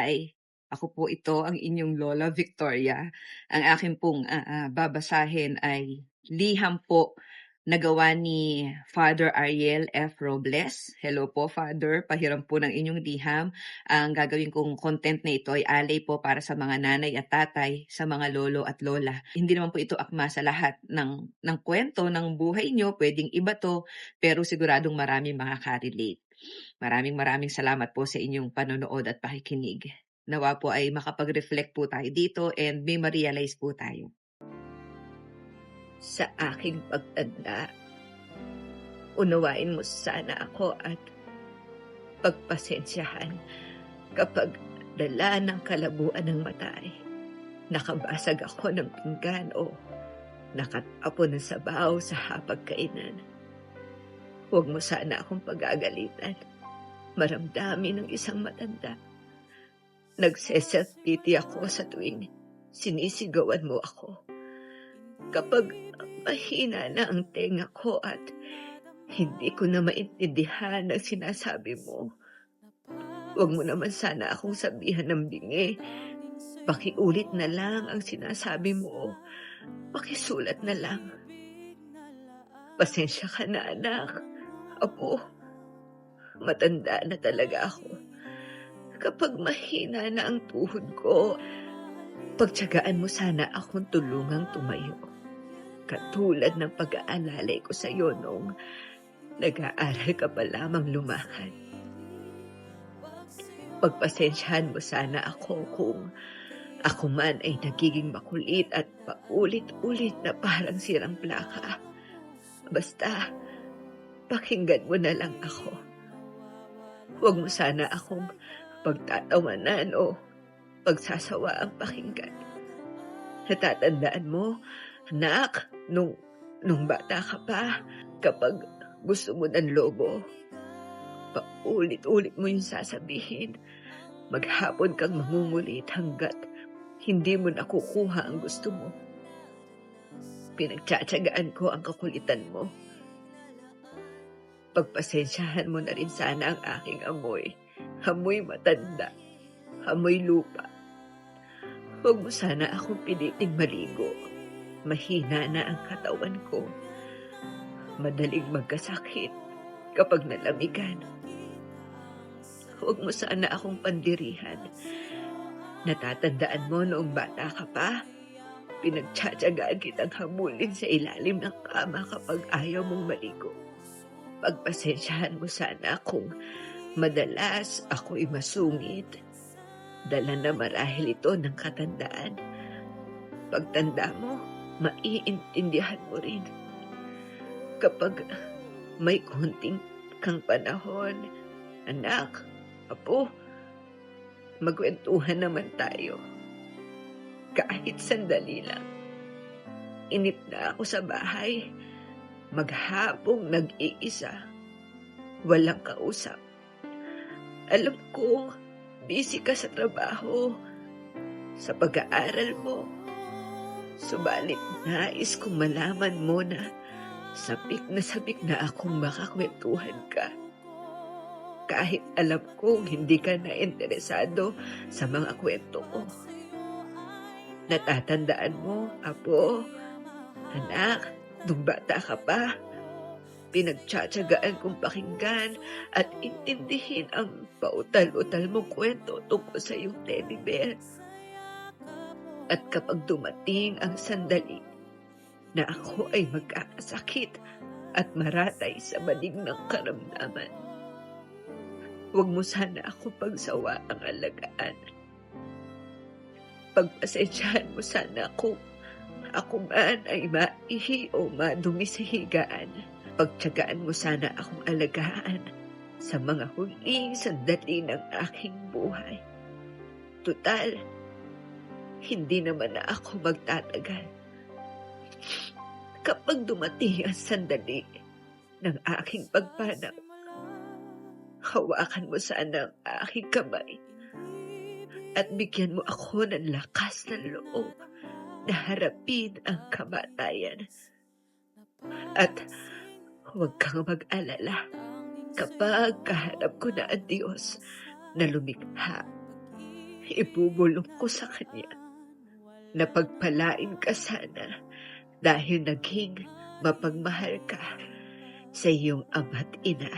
Hi, ako po ito ang inyong Lola Victoria. Ang akin pong babasahin ay liham po na gawa ni Father Ariel F. Robles. Hello po, Father. Pahiram po ng inyong liham. Ang gagawin kong content na ito ay alay po para sa mga nanay at tatay, sa mga lolo at lola. Hindi naman po ito akma sa lahat ng kwento ng buhay nyo. Pwedeng iba to, pero siguradong maraming makaka-relate. Maraming salamat po sa inyong panonood at pakikinig. Nawa po ay makapag-reflect po tayo dito and may ma-realize po tayo. Sa aking pagtanda, unawain mo sana ako at pagpasensyahan kapag dala ng kalabuan ng mata ay nakabasag ako ng pinggan o nakatapo ng sabaw sa hapagkainan. Huwag mo sana akong pagagalitan. Maramdami ng isang matanda. Nagse-self-pity ako sa tuwing sinisigawan mo ako. Kapag mahina na ang tenga ko at hindi ko na maintindihan ang sinasabi mo, huwag mo naman sana akong sabihan ng bingi. Pakiulit na lang ang sinasabi mo. Pakisulat na lang. Pasensya ka na, anak. Apo, matanda na talaga ako. Kapag mahina na ang tuhod ko, pagtiyagaan mo sana akong tulungang tumayo. Katulad ng pag-aalalay ko sa iyo nung nag-aaral ka pa lamang lumakad. Pagpasensyahan mo sana ako kung ako man ay nagiging makulit at paulit-ulit na parang sirang plaka. Basta, pakinggan mo na lang ako. Huwag mo sana akong pagtatawanan o pagsasawa ang pakinggan. Natatandaan mo, anak, nung bata ka pa, kapag gusto mo ng lobo, paulit-ulit mo yung sasabihin. Maghapon kang mangungulit hanggat hindi mo nakukuha ang gusto mo. Pinagtsatsagaan ko ang kakulitan mo. Pagpasensyahan mo na rin sana ang aking amoy. Amoy matanda. Amoy lupa. Huwag mo sana akong piliting maligo. Mahina na ang katawan ko. Madaling magkasakit kapag nalamigan. Huwag mo sana akong pandirihan. Natatandaan mo noong bata ka pa? Pinagtsatsagaan kitang hamulin sa ilalim ng kama kapag ayaw mong maligo. Pagpasensyahan mo sana kung madalas ako'y masungit. Dala na marahil ito ng katandaan. Pagtanda mo, maiintindihan mo rin. Kapag may kunting kang panahon, anak, apo, magkwentuhan naman tayo. Kahit sandali lang. Inip na ako sa bahay. Maghapong nag-iisa. Walang kausap. Alam kong busy ka sa trabaho, sa pag-aaral mo. Subalit nais kong malaman mo na sabik na akong makakwentuhan ka. Kahit alam kong hindi ka na interesado sa mga kwento ko. Natatandaan mo, apo, anak, nung bata ka pa, pinagtsatsagaan kong pakinggan at intindihin ang pautal-utal mong kwento tungkol sa iyong teddy bear. At kapag dumating ang sandali na ako ay magkakasakit at maratay sa banig ng karamdaman, huwag mo sana ako pagsawa ang alagaan. Pagpasensyahan mo sana kung ako man ay maihi o madumi sa higaan. Pagtiyagaan mo sana akong alagaan sa mga huling sandali ng aking buhay. Tutal, hindi naman na ako magtatagal. Kapag dumating ang sandali ng aking pagpanaw, hawakan mo sana ang aking kamay at bigyan mo ako ng lakas ng loob na harapin ang kamatayan. At huwag kang mag-alala kapag kaharap ko na ang Diyos na lumikha. ibubulong ko sa kanya na pagpalain ka sana dahil naging mapagmahal ka sa iyong ama't ina.